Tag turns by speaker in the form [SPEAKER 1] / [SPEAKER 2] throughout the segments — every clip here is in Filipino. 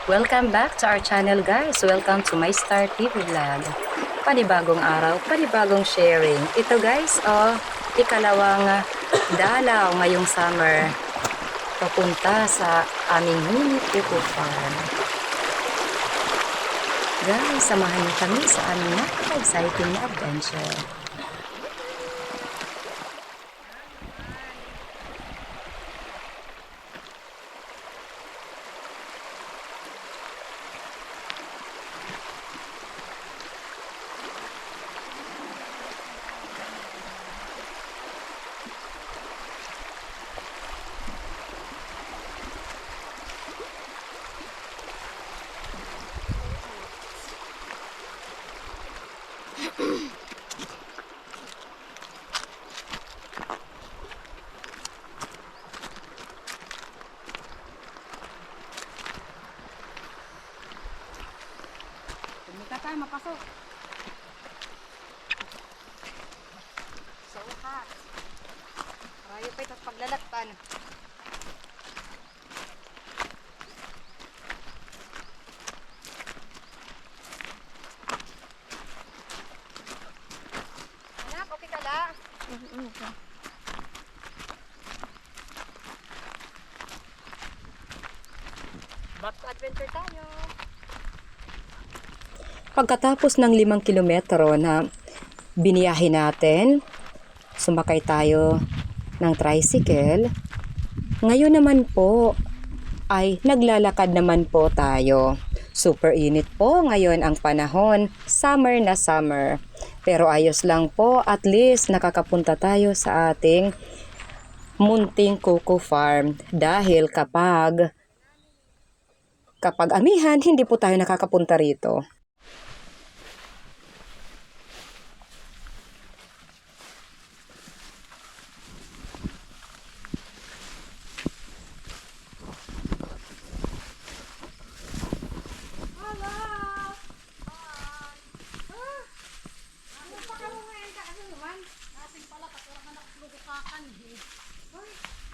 [SPEAKER 1] Welcome back to our channel guys. Welcome to my Star TV vlog. Panibagong araw, panibagong sharing. Ito guys, ikalawang dalaw ngayong summer. Papunta sa aming mini Eco Farm. Guys, samahan niyo kami sa aming napaka-exciting na adventure. Tumika tayo, mapasok. So hot. Rayo pa ito't paglalakpan. Anak, okay ka la? Back to adventure tayo. Pagkatapos ng 5 kilometro na biniyahe natin, sumakay tayo ng tricycle. Ngayon naman po ay naglalakad naman po tayo. Super init po ngayon ang panahon, summer na summer. Pero ayos lang po, at least nakakapunta tayo sa ating munting coco farm. Dahil kapag amihan, hindi po tayo nakakapunta rito.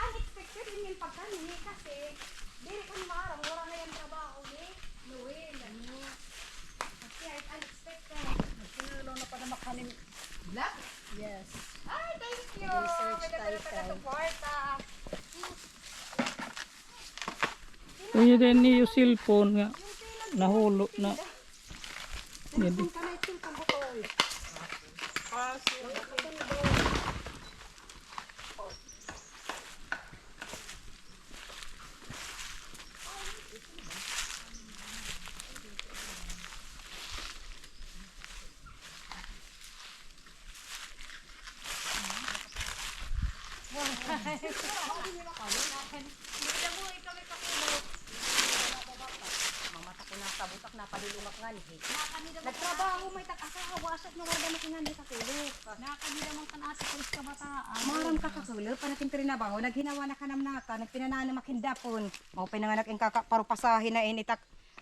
[SPEAKER 1] Unexpected yung pagkani kasi dili ko marang wala na yung trabaho ni Noel. Kasi it's unexpected.
[SPEAKER 2] Sinulo na pa na makanin.
[SPEAKER 1] Black?
[SPEAKER 2] Yes.
[SPEAKER 1] Ay, thank you!
[SPEAKER 2] Research
[SPEAKER 1] May taga-taga-suporta.
[SPEAKER 2] Uy, din niyo cellphone nga. Nahulo na. Hindi.
[SPEAKER 1] Mamata ko na sa butak na padulungak nga ni. Nagtrabaho may tag-asawa asat na wala makingan di katulog.
[SPEAKER 2] Nakanila man kanasa ko sa kabataan.
[SPEAKER 1] Maram ka kakulo, panatin trinabaho, naghinawa na kanam naka, nagpinanana makindapon. Mao pinanganak ing kakaparupasahin na initak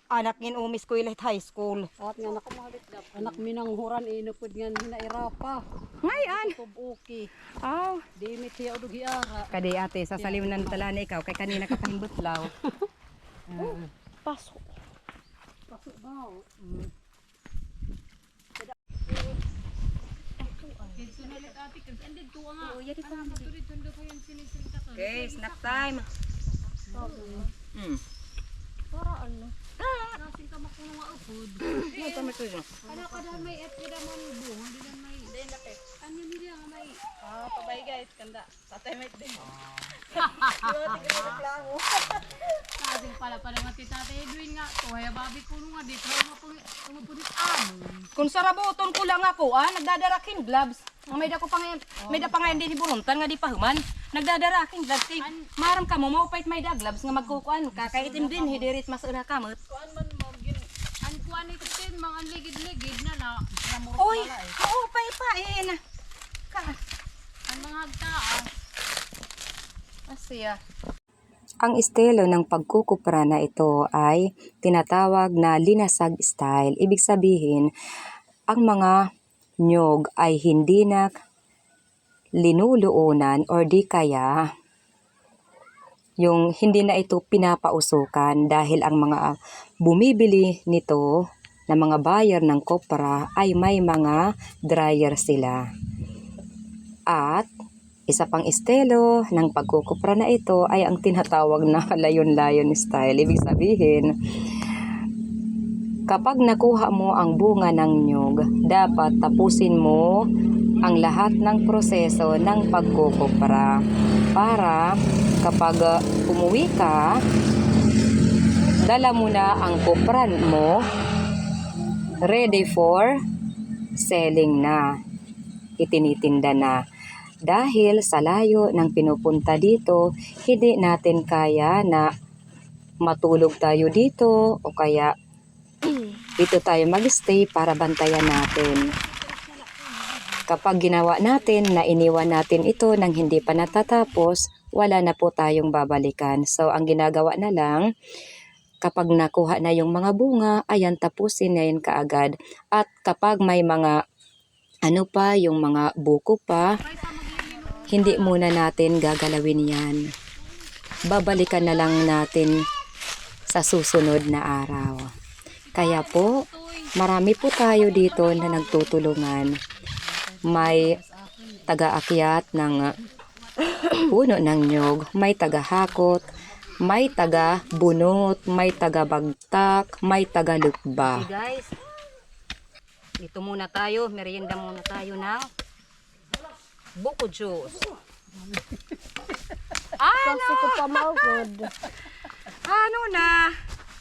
[SPEAKER 1] anak ngin umis ko ilit high school.
[SPEAKER 2] At nga nakamalik na. Anak minang huran inupod nga hinairapa.
[SPEAKER 1] Ngayon.
[SPEAKER 2] Tubuki.
[SPEAKER 1] Aw.
[SPEAKER 2] Dimit siya udog hiara.
[SPEAKER 1] Kadi ate, sasaliwnan tala na ikaw kay kanina ka pahimbutlaw.
[SPEAKER 2] Pasok. Pasok daw.
[SPEAKER 1] Okay, snack time.
[SPEAKER 2] Para ano? Nasing ka makuha nga upod.
[SPEAKER 1] Ano kami ko yun?
[SPEAKER 2] Kada may et kada man bunga, di na may. Di na pe. Ano nila nga may.
[SPEAKER 3] Pabay guys, kanda. Tatay may din.
[SPEAKER 2] Nasing pala nga si Tate Edwin nga. Tuwaya babi ko nga dito. Umupunit amon.
[SPEAKER 1] Kung sarabuton ko lang ako, nagdadarakin gloves. May da ko pa ngayon, may da pa ngayon din ibununtan nga di pa human. Nagdadarakin gloves. Maram ka mo, maupait may da gloves nga magkukuan. Kakaitim din, hidirit mas una kamot.
[SPEAKER 3] Kuan man mo gin.
[SPEAKER 2] Ang kuwan ito din, mga ligid-ligid na namurot
[SPEAKER 1] Oy,
[SPEAKER 2] pala eh.
[SPEAKER 1] maupay pain.
[SPEAKER 2] Ang mga hagtaas.
[SPEAKER 1] Asya. Ang estilo ng pagkukupra na ito ay tinatawag na linasag style. Ibig sabihin, ang mga nyog ay hindi na linuluunan or di kaya yung hindi na ito pinapausukan dahil ang mga bumibili nito na mga buyer ng kopra ay may mga dryer sila. At isa pang estilo ng pagkukupra na ito ay ang tinatawag na layon-layon style. Ibig sabihin, kapag nakuha mo ang bunga ng nyug, dapat tapusin mo ang lahat ng proseso ng pagkukupra para kapag umuwi ka, dala mo na ang kupran mo ready for selling na, itinitinda na. Dahil sa layo ng pinupunta dito, hindi natin kaya na matulog tayo dito o kaya dito tayo magstay para bantayan natin. Kapag ginawa natin na iniwan natin ito nang hindi pa natatapos, wala na po tayong babalikan. So, ang ginagawa na lang, kapag nakuha na yung mga bunga, ayan, tapusin na yun kaagad. At kapag may mga yung mga buko pa, hindi muna natin gagalawin yan. Babalikan na lang natin sa susunod na araw. Kaya po, marami po tayo dito na nagtutulungan. May taga-akyat ng puno ng nyog, may taga-hakot, may taga-bunot, may taga-bagtak, may taga-lukba. Okay guys, dito muna tayo, merienda muna tayo ng buko juice.
[SPEAKER 3] Kasi ko pa maugod.
[SPEAKER 1] Ano na?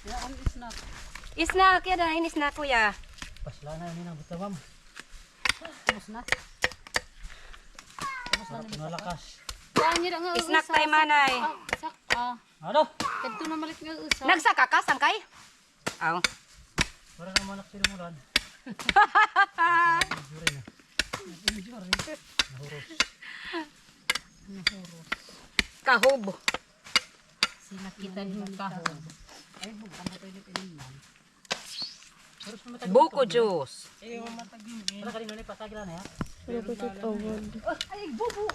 [SPEAKER 2] Yan, snack.
[SPEAKER 1] Snack, yan na, snack kuya.
[SPEAKER 4] Pasla na yun ang butawam.
[SPEAKER 2] Tapos na.
[SPEAKER 4] Malakas.
[SPEAKER 2] Yan, yun ang
[SPEAKER 1] Snack tayo manay.
[SPEAKER 2] Sak,
[SPEAKER 4] Ano?
[SPEAKER 2] Kadto na malit nga usa.
[SPEAKER 1] Nagsaka ka, sangkay? Aw.
[SPEAKER 4] Para na malak sila mulan.
[SPEAKER 1] Kahob.
[SPEAKER 2] Sinakitan yung kahon.
[SPEAKER 1] Buko juice.
[SPEAKER 4] Wala kanino ni patagila na ya.
[SPEAKER 2] Ay, bubu!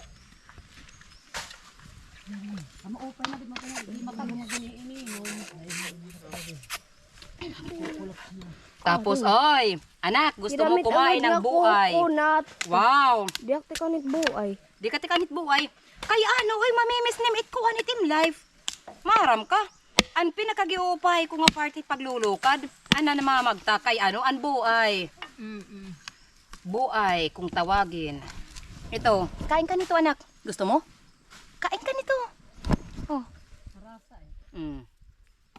[SPEAKER 2] Ama open na, di matago mo gini
[SPEAKER 1] Tapos, oy, anak, gusto mo kumain ng buay. Wow.
[SPEAKER 3] Di ako tikanit buay.
[SPEAKER 1] Di ka tikanit buay. Kaya ano, oy, mamimiss nim itkuhan ni Team Life. Maram ka. An pinakagiupay ko nga party paglulukad. Ana na mamagtakay, ano, an buay. Buay, kung tawagin. Ito, kain ka nito, anak. Gusto mo? Kain ka nito. Oh.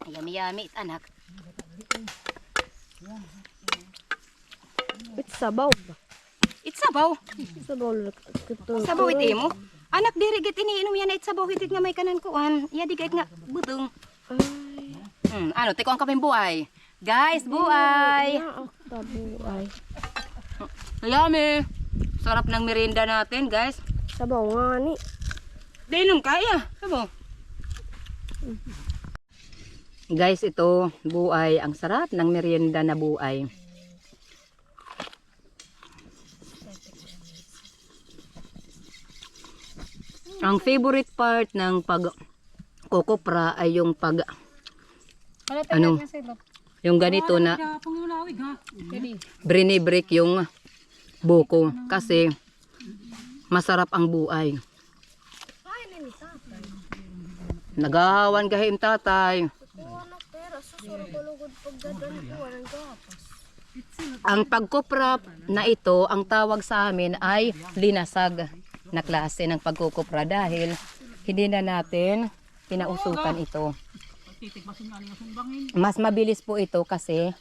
[SPEAKER 1] Yummy, anak.
[SPEAKER 3] It's sabaw.
[SPEAKER 1] It's sabaw.
[SPEAKER 3] Sabaw.
[SPEAKER 1] Sabaw iti mo. Anak, dirigit iniinom yan na itsabaw. Hitit nga may kanan kuan. Iya, digait nga budong. Ano, tikuan kami buhay. Guys, buhay.
[SPEAKER 3] Buay.
[SPEAKER 1] Yummy. Sarap ng merienda natin, guys.
[SPEAKER 3] Sabaw nga ni.
[SPEAKER 1] Dinom kaya. Sabaw. Guys, ito, buhay. Ang sarap ng merienda na buhay. Ang favorite part ng pag-kokopra ay yung yung ganito na brinibreak yung buko kasi masarap ang buhay. Nagahawan kahim tatay. Ang pagkopra na ito, ang tawag sa amin ay linasag na klase ng pagkukupra dahil hindi na natin pinausukan ito. Mas mabilis po ito kasi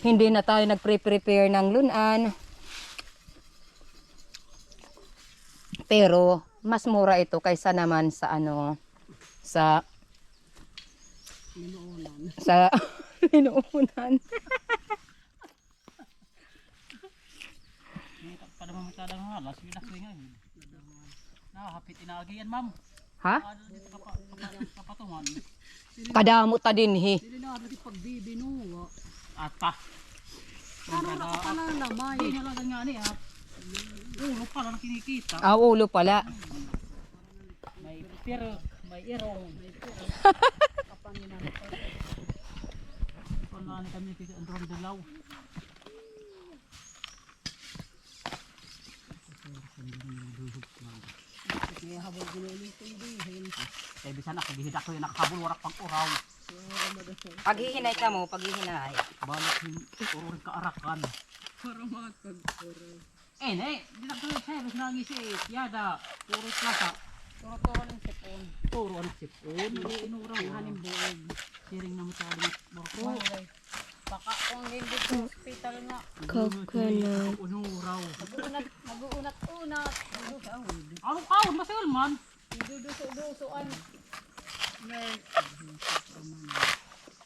[SPEAKER 1] hindi na tayo nagpre-prepare ng lunan. Pero mas mura ito kaysa naman sa linuunan.
[SPEAKER 4] Pada mamatadang halas, yun hapit inaagian, ma'am.
[SPEAKER 1] Ha?
[SPEAKER 4] Kapatungan.
[SPEAKER 1] Kadamo ta din hi.
[SPEAKER 2] Hindi na natin pagbibinuwa.
[SPEAKER 4] Ata.
[SPEAKER 2] Ano na ka pala naman?
[SPEAKER 4] Hindi na lang nga ni, ulo pala na kinikita.
[SPEAKER 1] Ulo pala.
[SPEAKER 4] Pero
[SPEAKER 2] May irong.
[SPEAKER 4] Wala na kami kaya andron dalaw.
[SPEAKER 2] Kaya habang ginulit yung dihin.
[SPEAKER 4] Kaya bisa na kagihida ko yung nakahabol warak pang uraw.
[SPEAKER 1] Paghihinay ka mo, paghihinay.
[SPEAKER 4] Balik yung ururin kaarakan.
[SPEAKER 2] Para makagpuro.
[SPEAKER 4] Di na ko yung service na ngisi. Yada, puro plasa.
[SPEAKER 2] Turo-turo ng sipon.
[SPEAKER 4] Puro anak sipon. Inuraw.
[SPEAKER 2] Hanim buog.
[SPEAKER 4] Siring na masyadong barko.
[SPEAKER 2] Malay. Baka kung hindi sa hospital nga.
[SPEAKER 3] Coconut.
[SPEAKER 4] Unuraw.
[SPEAKER 2] Nag-uunat-unat.
[SPEAKER 4] Anong kaon? Masil man.
[SPEAKER 2] Duduso-dusoan.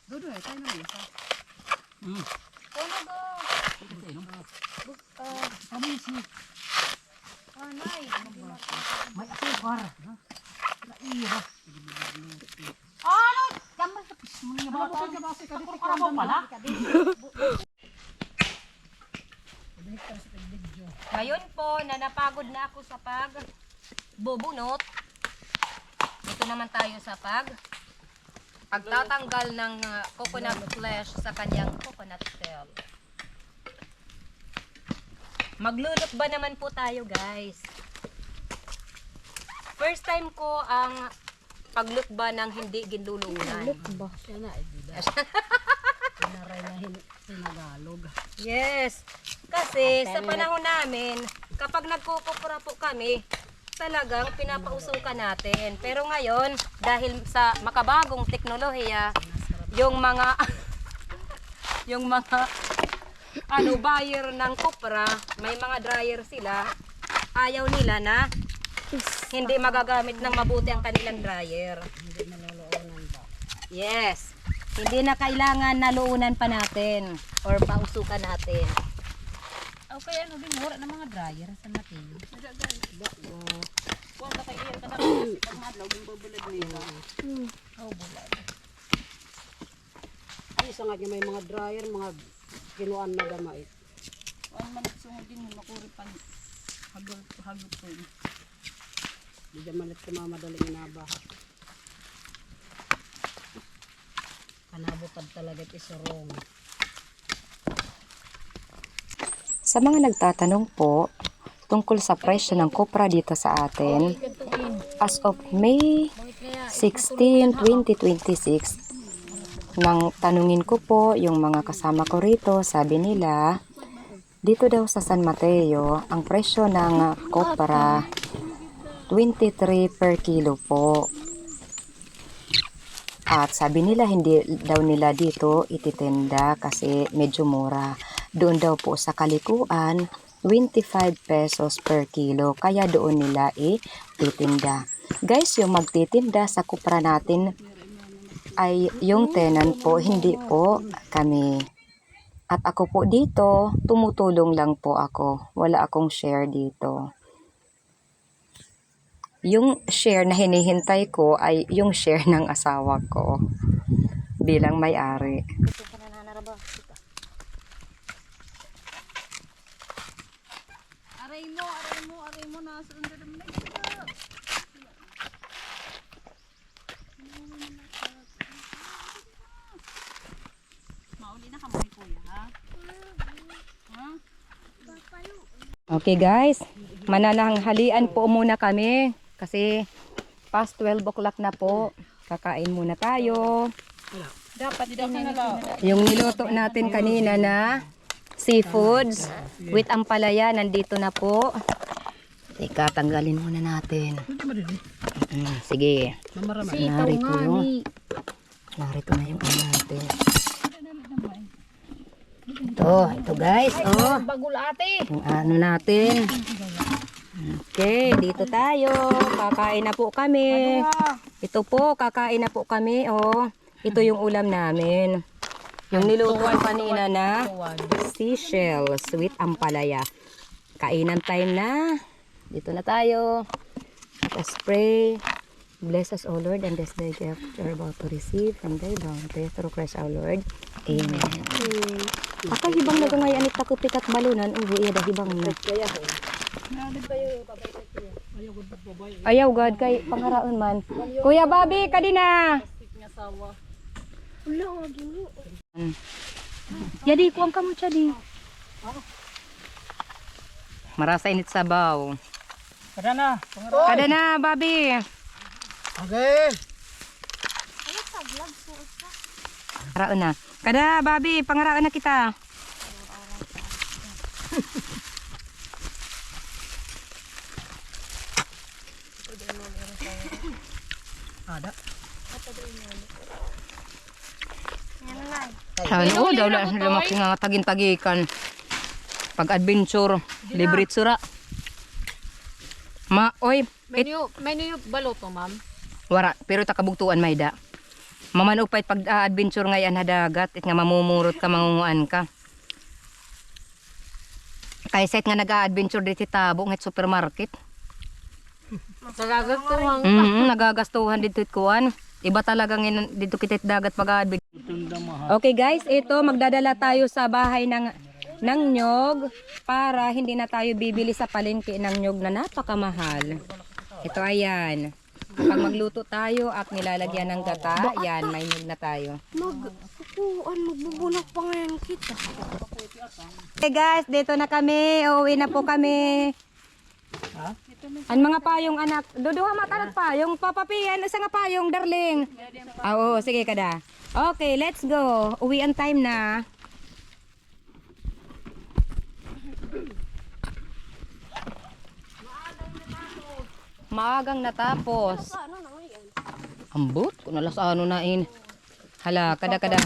[SPEAKER 2] Dudu tayo na isa. Ano ba?
[SPEAKER 4] Kamisi.
[SPEAKER 2] Anay.
[SPEAKER 4] May asukar. Naira. Ano? Gambar sa mga bata. Takuro karabaw pala.
[SPEAKER 1] Ngayon po, na napagod na ako sa pagbubunot. Dito naman tayo sa pagtatanggal ng coconut flesh sa kanyang coconut shell. Maglulot ba naman po tayo, guys? First time ko ang paglutba ng hindi ginlulunan.
[SPEAKER 3] Ba?
[SPEAKER 2] Siya na. Pinaray na sinagalog.
[SPEAKER 1] Yes. Kasi sa panahon namin, kapag nagkukupra po kami, talagang pinapausukan natin. Pero ngayon, dahil sa makabagong teknolohiya, yung mga buyer ng kupra, may mga dryer sila, ayaw nila na hindi magagamit ng mabuti ang kanilang dryer.
[SPEAKER 2] Hindi naluloonan ba?
[SPEAKER 1] Yes. Hindi na kailangan naluunan pa natin or pausukan natin.
[SPEAKER 2] Okay, ano din, mura ng mga dryer sa natin. Huwag na kayo ka na pag madlaw, yung babulag nila. Oh, bulag.
[SPEAKER 5] Ay, isa nga niya may mga dryer, mga kinuan na gamay.
[SPEAKER 2] Huwag man sungod din yung makuripan. Hagop ko yun.
[SPEAKER 5] Di dyan malit ka madaling inabaha. Kanabutad talaga isurong.
[SPEAKER 1] Sa mga nagtatanong po tungkol sa presyo ng kopra dito sa atin, as of May 16, 2026, nang tanungin ko po yung mga kasama ko rito, sabi nila, dito daw sa San Mateo, ang presyo ng kopra, 23 per kilo po. At sabi nila hindi daw nila dito ititinda kasi medyo mura. Doon daw po sa Kalikuan, 25 pesos per kilo. Kaya doon nila ititinda. Guys, yung magtitinda sa kupra natin ay yung tenant po, hindi po kami. At ako po dito, tumutulong lang po ako. Wala akong share dito. Yung share na hinihintay ko ay yung share ng asawa ko bilang may-ari.
[SPEAKER 2] Aray mo, nasa under naman. Mauli na kamay kuya, ha? Ha?
[SPEAKER 1] Okay guys, manananghalian po muna kami kasi past 12 o'clock na po. Kakain muna tayo.
[SPEAKER 2] Dapat din na
[SPEAKER 1] Yung niluto natin kanina na seafoods with ampalaya nandito na po. Teka, tanggalin muna natin. Sige. Narito yung narito na yung ano natin. Ito guys, oh.
[SPEAKER 2] bagul ate.
[SPEAKER 1] Yung ano natin. Okay, dito tayo. Kakain na po kami. Ito po, kakain na po kami, oh. Ito yung ulam namin. Yung nilutuan kanina na seashells with ampalaya. Kainan time na. Dito na tayo. Spray. Bless us, O Lord, and bless the gift you're about to receive from thy bounty through Christ our Lord. Amen. Aka hibang na gangay anit takupikat balunan. Uwi, iya da hibang na. Ayaw gad kay pangaraon man. Kuya Bobby, kadina.
[SPEAKER 3] Wala nga gini.
[SPEAKER 1] Jadi kuang kamu jadi. Marasa init sabaw.
[SPEAKER 4] Kada na.
[SPEAKER 1] Kada na, Bobby.
[SPEAKER 5] Okay.
[SPEAKER 1] Pangaraon na. Kada, Bobby, pangaraon na kita.
[SPEAKER 5] Ada.
[SPEAKER 1] Ano, daw lang lumaki nga tagin-tagikan. Pag-adventure, libre tsura. Oy,
[SPEAKER 2] Menu baloto, ma'am.
[SPEAKER 1] wara, pero takabugtuan may da. Mamanupait pag-adventure ngayon hadagat, it nga mamumurot ka, mangunguan ka. Kaya set nga nag-adventure dito tabo, ngayt supermarket.
[SPEAKER 2] Nagagastuhan.
[SPEAKER 1] Nagagastuhan dito kuan. Iba talaga ngayon dito kita dagat pag-adventure. Okay guys, ito magdadala tayo sa bahay ng nyog para hindi na tayo bibili sa palengke ng nyog na napakamahal. Ito ayan. Kapag magluto tayo at nilalagyan ng gata, yan, may nyog na tayo.
[SPEAKER 3] Magbubulak pa ngayon kita.
[SPEAKER 1] Okay guys, dito na kami. Uuwi na po kami. Ang mga payong anak, duduha matanat payong, papapian, isa nga payong, darling. Oo, sige kada. Okay, let's go. Uwian time na. Maagang natapos. Ambot, kung alas ano na in. Hala, kada.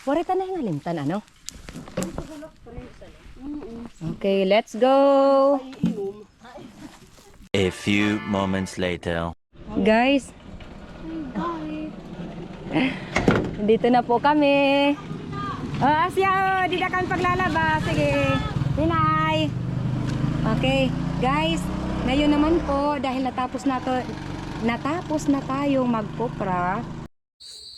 [SPEAKER 1] Warita na yung halimtan, ano? Okay, let's go.
[SPEAKER 6] A few moments later.
[SPEAKER 1] Guys, dito na po kami. Asya, di na kami paglalaba. Sige, Ninay. Okay, guys, ngayon naman po, dahil natapos na tayong magpupra.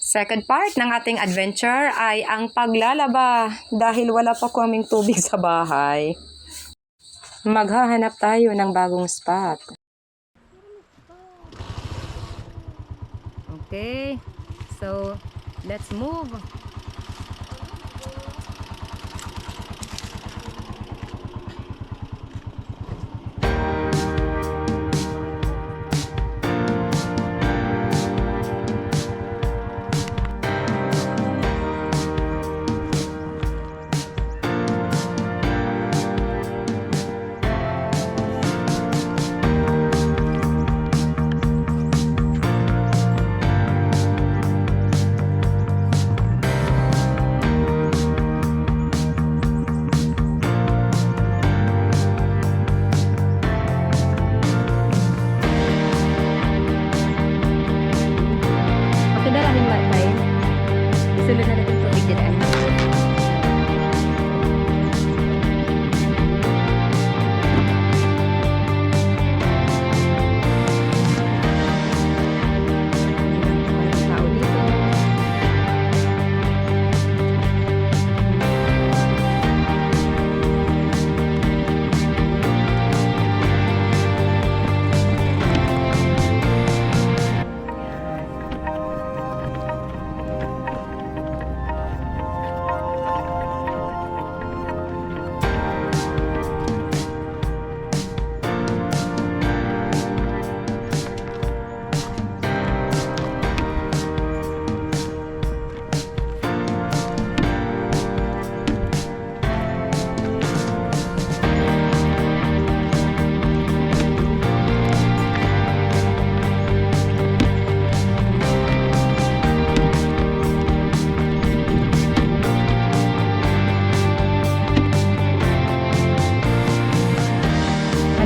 [SPEAKER 1] Second part ng ating adventure ay ang paglalaba. Dahil wala pa kaming tubig sa bahay, maghahanap tayo ng bagong spot. Okay, so let's move. Sulod na natin tubig dyan. Tao dito.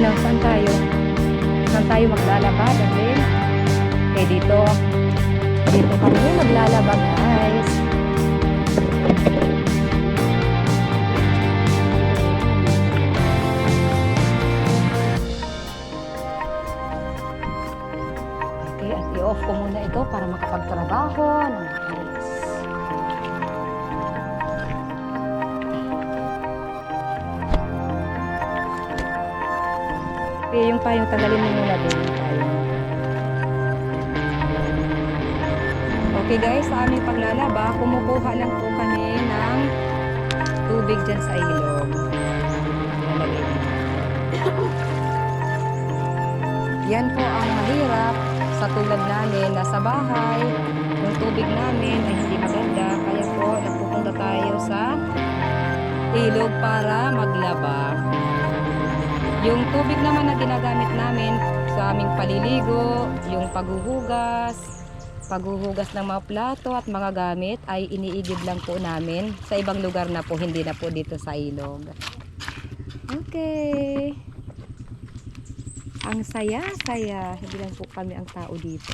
[SPEAKER 1] Ano, saan tayo? Saan tayo maglalaba, darling? Okay, dito kami maglalaba, guys. Okay, at i-off ko muna ito para makapagtrabaho ng maayos. yung payong, tanggalin mo muna din yung payong. Okay guys, sa aming paglalaba, kumukuha lang po kami ng tubig dyan sa ilog. Lalagay mo. Yan po ang mahirap sa tulad namin na sa bahay. Yung tubig namin ay hindi maganda, kaya po nagpupunta tayo sa ilog para maglaba. Yung tubig naman na ginagamit namin sa aming paliligo, yung paghuhugas ng mga plato at mga gamit ay iniigib lang po namin sa ibang lugar na po, hindi na po dito sa ilog. Okay. Ang saya-saya. Hindi lang po kami ang tao dito.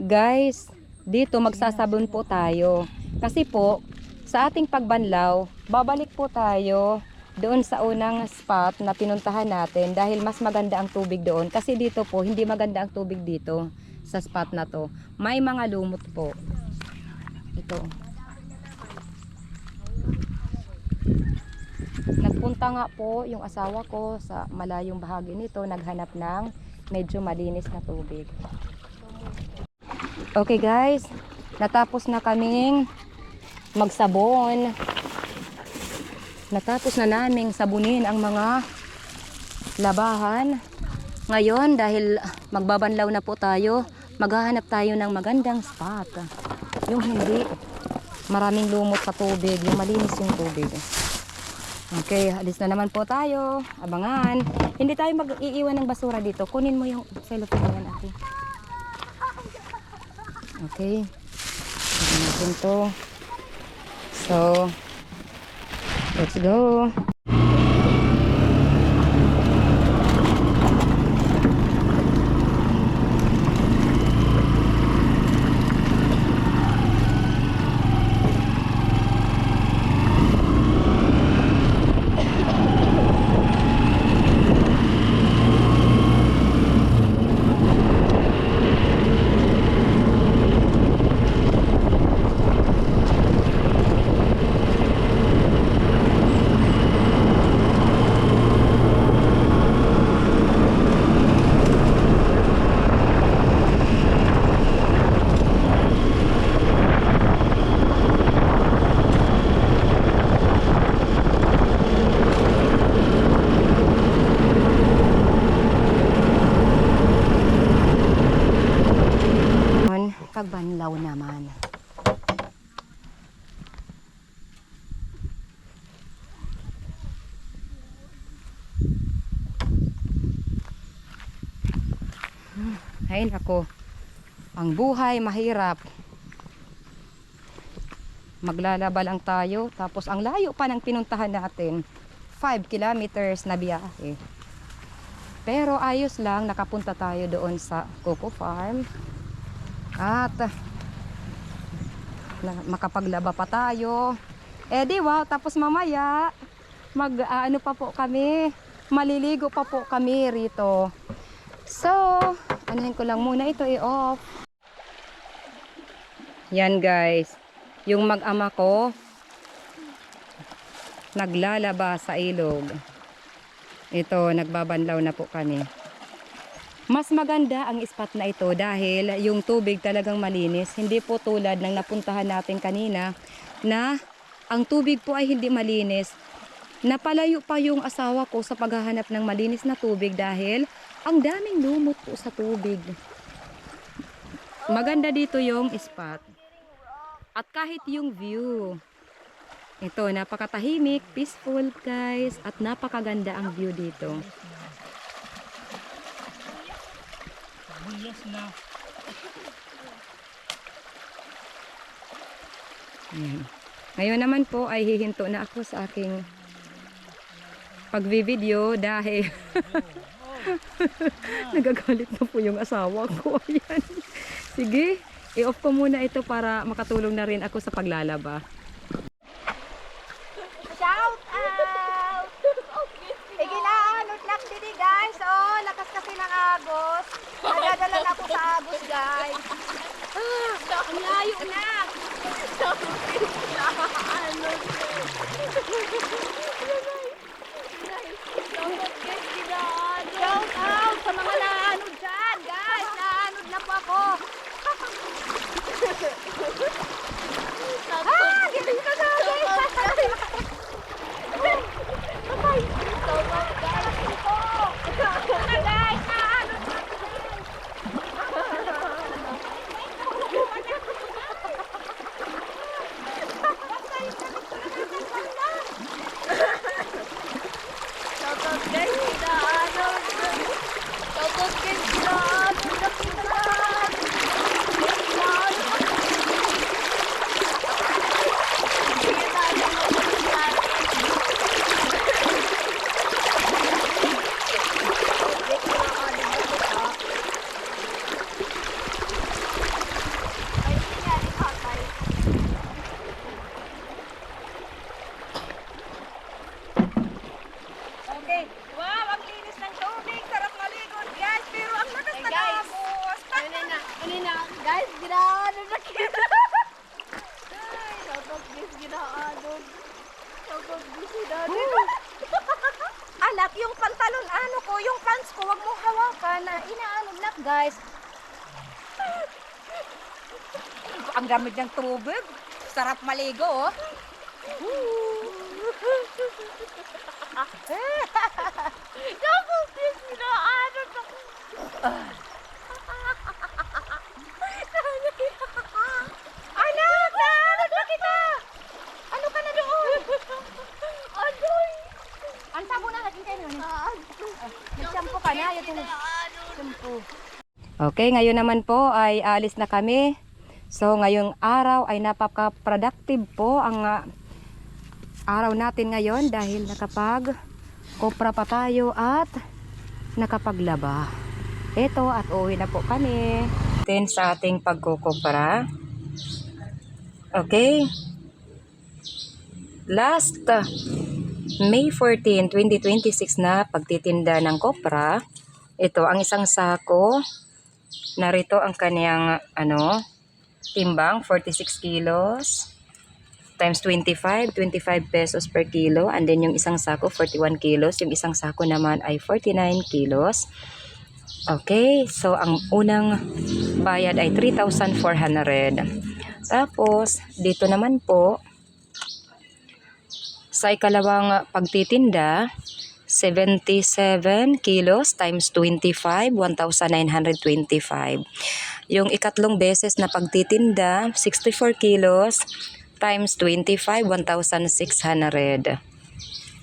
[SPEAKER 1] Guys, dito magsasabon po tayo. Kasi po, sa ating pagbanlaw, babalik po tayo doon sa unang spot na pinuntahan natin dahil mas maganda ang tubig doon. Kasi dito po, hindi maganda ang tubig dito sa spot na to. May mga lumot po. Ito. Nagpunta nga po yung asawa ko sa malayong bahagi nito, naghanap ng medyo malinis na tubig. Okay guys, natapos na kaming magsabon. Natapos na naming sabunin ang mga labahan. Ngayon, dahil magbabanlaw na po tayo, maghahanap tayo ng magandang spot. Yung hindi maraming lumot sa tubig, yung malinis yung tubig. Okay, alis na naman po tayo. Abangan. Hindi tayo mag-iiwan ng basura dito. Kunin mo yung cellophane na yan, ate. Okay. Tignan natin to. So, let's go. Pagbanlaw naman. Ay nako, ang buhay mahirap. Maglalaba lang tayo, tapos ang layo pa ng pinuntahan natin, 5 kilometers na biyahe. Pero ayos lang, nakapunta tayo doon sa Coco Farm. At makapaglaba pa tayo. Eh di wow, tapos mamaya ano pa po kami, maliligo pa po kami rito. So, anahin ko lang muna ito i-off. Yan guys, yung mag-ama ko naglalaba sa ilog. Ito, nagbabanlaw na po kami. Mas maganda ang spot na ito dahil yung tubig talagang malinis. Hindi po tulad ng napuntahan natin kanina na ang tubig po ay hindi malinis. Napalayo pa yung asawa ko sa paghahanap ng malinis na tubig dahil ang daming lumot po sa tubig. Maganda dito yung spot. At kahit yung view. Ito, napakatahimik, peaceful guys, at napakaganda ang view dito.
[SPEAKER 4] Yes na.
[SPEAKER 1] Ayan. Ngayon naman po ay hihinto na ako sa aking pagvi-video dahil nagagalit na po yung asawa ko. Ayan. Sige, i-off ko muna ito para makatulong na rin ako sa paglalaba.
[SPEAKER 3] Shout out! Iginaanot lang din guys. Oh, lakas kasi ng agos. Nadadala na po sa agos guys. Ang layo na. Gili ka na guys. Guys, okay. Wow, ang linis ng tubig. Sarap maligo, guys. Pero ang lakas na agos.
[SPEAKER 2] Kanina, guys, ginaano na kita. Ay, tapos guys, ginaano. Tapos guys, ginaano.
[SPEAKER 3] Anak, yung pantalon, ano ko, yung pants ko, wag mong hawakan na inaano nak, guys. Ang gamit ng tubig. Sarap maligo, oh.
[SPEAKER 2] Tapos guys, ginaano na.
[SPEAKER 3] Anak, naanod na kita. Ano ka na doon?
[SPEAKER 2] Adoy.
[SPEAKER 3] Ang sabo na natin kayo. Shampoo ka na. Yung shampoo.
[SPEAKER 1] Okay, ngayon naman po ay alis na kami. So ngayong araw ay napaka-productive po ang araw natin ngayon dahil nakapag-kopra pa tayo at nakapaglaba. Ito at uwi na po kami. Sa ating pagkukopra. Okay. Last May 14, 2026 na pagtitinda ng kopra. Ito ang isang sako. Narito ang kaniyang timbang, 46 kilos times 25 pesos per kilo, and then yung isang sako 41 kilos, yung isang sako naman ay 49 kilos. Okay, so ang unang bayad ay 3,400. Tapos dito naman po sa ikalawang pagtitinda, 77 kilos times 25, 1,925. Yung ikatlong beses na pagtitinda, 64 kilos times 25, 1,600.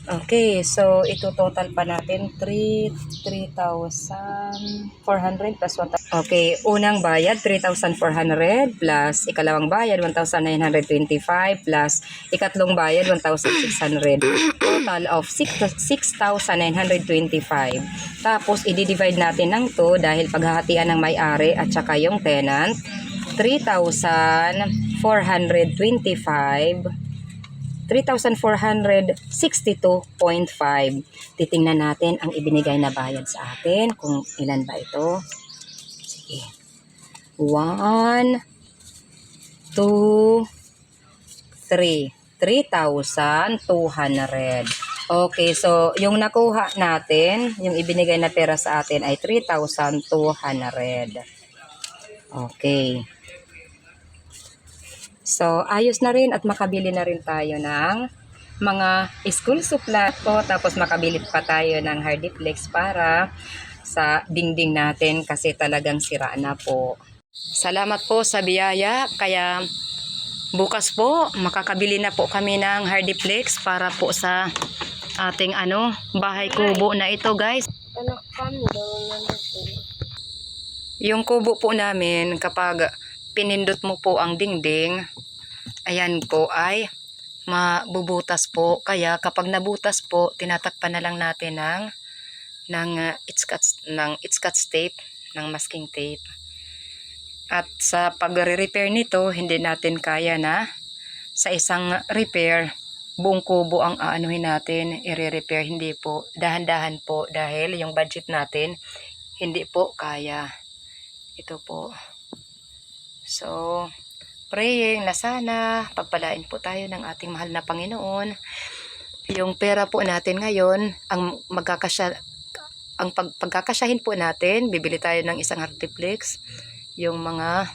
[SPEAKER 1] Okay, so ito total pa natin 3,400 plus 1,000. Okay, unang bayad 3,400 plus ikalawang bayad 1,925 plus ikatlong bayad 1,600. Total of 6,925. Tapos i-divide natin ng 2 dahil paghahatian ng may-ari at saka yung tenant. 3,462.5. Titingnan natin ang ibinigay na bayad sa atin kung ilan ba ito. Sige. 1, 2, 3. 3,200. Okay, so yung nakuha natin, yung ibinigay na pera sa atin ay 3,200. Okay. So, ayos na rin at makabili na rin tayo ng mga school supply po. Tapos makabili pa tayo ng Hardiplex para sa dingding natin kasi talagang sira na po. Salamat po sa biyaya. Kaya bukas po makakabili na po kami ng Hardiplex para po sa ating bahay kubo na ito, guys. Yung kubo po namin, kapag pinindot mo po ang dingding, ayan po ay mabubutas po. Kaya kapag nabutas po, tinatakpan na lang natin ng It's-Cuts tape, ng masking tape. At sa pagre-repair nito, hindi natin kaya na sa isang repair, buong kubo ang aanuhin natin, i-repair. Hindi po, dahan-dahan po dahil yung budget natin hindi po kaya. Ito po. So, praying na sana pagpalain po tayo ng ating mahal na Panginoon. Yung pera po natin ngayon, ang pagkakasyahin po natin, bibili tayo ng isang Hardiplex. Yung mga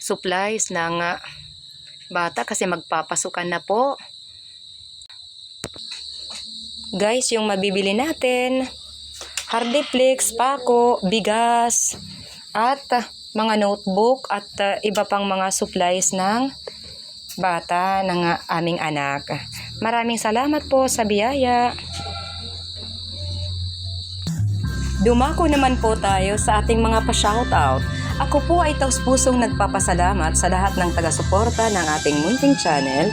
[SPEAKER 1] supplies ng bata kasi magpapasukan na po. Guys, yung mabibili natin, Hardiplex, pako, bigas, at mga notebook at iba pang mga supplies ng bata ng aming anak. Maraming salamat po sa biyaya. Dumako naman po tayo sa ating mga pa-shoutout. Ako po ay taus-pusong nagpapasalamat sa lahat ng taga-suporta ng ating munting channel.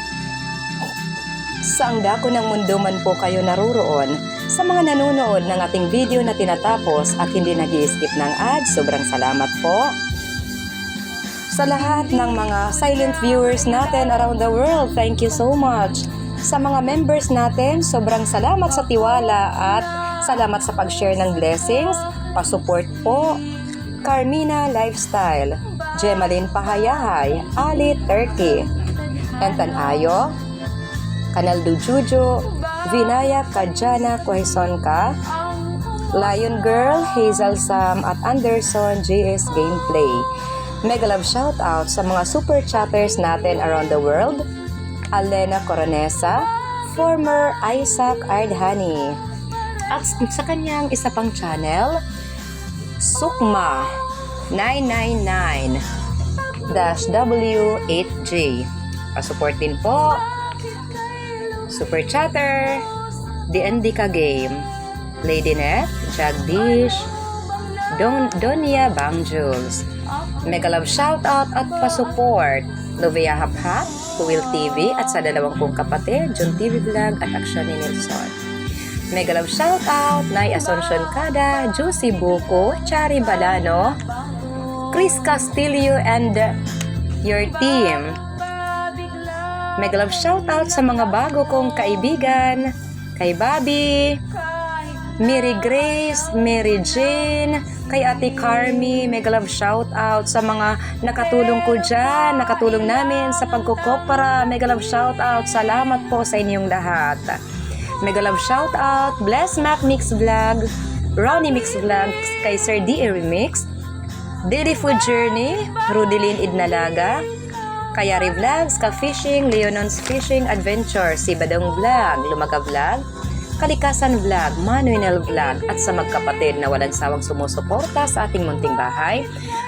[SPEAKER 1] Saang dako ng mundo man po kayo naroroon, sa mga nanonood ng ating video na tinatapos at hindi nag-i-skip ng ads, sobrang salamat po. Sa lahat ng mga silent viewers natin around the world, thank you so much. Sa mga members natin, sobrang salamat sa tiwala at salamat sa pag-share ng blessings, pasupport po. Carmina Lifestyle, Gemaline Pahayahay, Ali Turkey, Entan Ayo, Kanal Dujujo, Vinaya Kajana Quezon Ka, Lion Girl, Hazel Sam at Anderson JS Gameplay. Mega love shoutout sa mga super chatters natin around the world. Alena Coronesa, former Isaac Ardhani. At sa kanyang isa pang channel, Sukma 999-W8J. Pasupport din po. Super chatter, DND Ka Game, Lady Net, Jagdish, Donia Bang Jules. Mega love shoutout at pasupport Novia Haphat, Will TV at sa dalawang kong kapatid, John TV Vlog at Action ni Nelson. Mega love shoutout Nay Asuncion Kada, Juicy Buko, Chari Balano, Chris Castillo and your team. Mega love shoutout sa mga bago kong kaibigan, kay Bobby, Mary Grace, Mary Jane, kay Ate Carmi. Mega love shoutout sa mga nakatulong ko dyan, nakatulong namin sa pagkukopara. Mega love shoutout, salamat po sa inyong lahat. Mega love shoutout, Bless Mac Mix Vlog, Ronnie Mix Vlog, kay Sir D.A. Remix, Diddy Food Journey, Rudelin Idnalaga, Kayari Vlogs, Ka-Fishing, Leonon's Fishing Adventure, si Badong Vlog, Lumaga Vlog, Kalikasan Vlog, Manuel Vlog, at sa magkapatid na walang sawang sumusuporta sa ating munting bahay,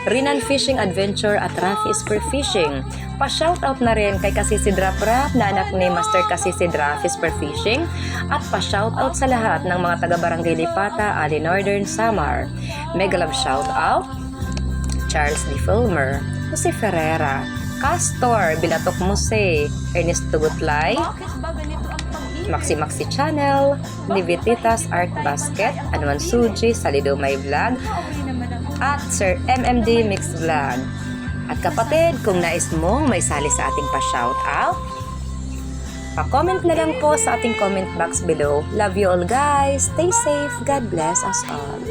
[SPEAKER 1] Rinan Fishing Adventure at Rafi Spear Fishing. Pa-shoutout na rin kay Kasisi Drap Rap na anak ni Master Kasisi Drap Spear Fishing at pa-shoutout sa lahat ng mga taga-barangay Lipata, Ali Northern Samar. Mega love shoutout Charles D. Fulmer, Jose Ferreira, Castor, Bilatok Muse, Ernest Tugutlay, Maxi Maxi Channel, Livititas Art Basket, Anuan Suji, Salido My Vlog, at Sir MMD Mix Vlog. At kapatid, kung nais mong may sali sa ating pa-shoutout, pa-comment na lang po sa ating comment box below. Love you all guys. Stay safe. God bless us all.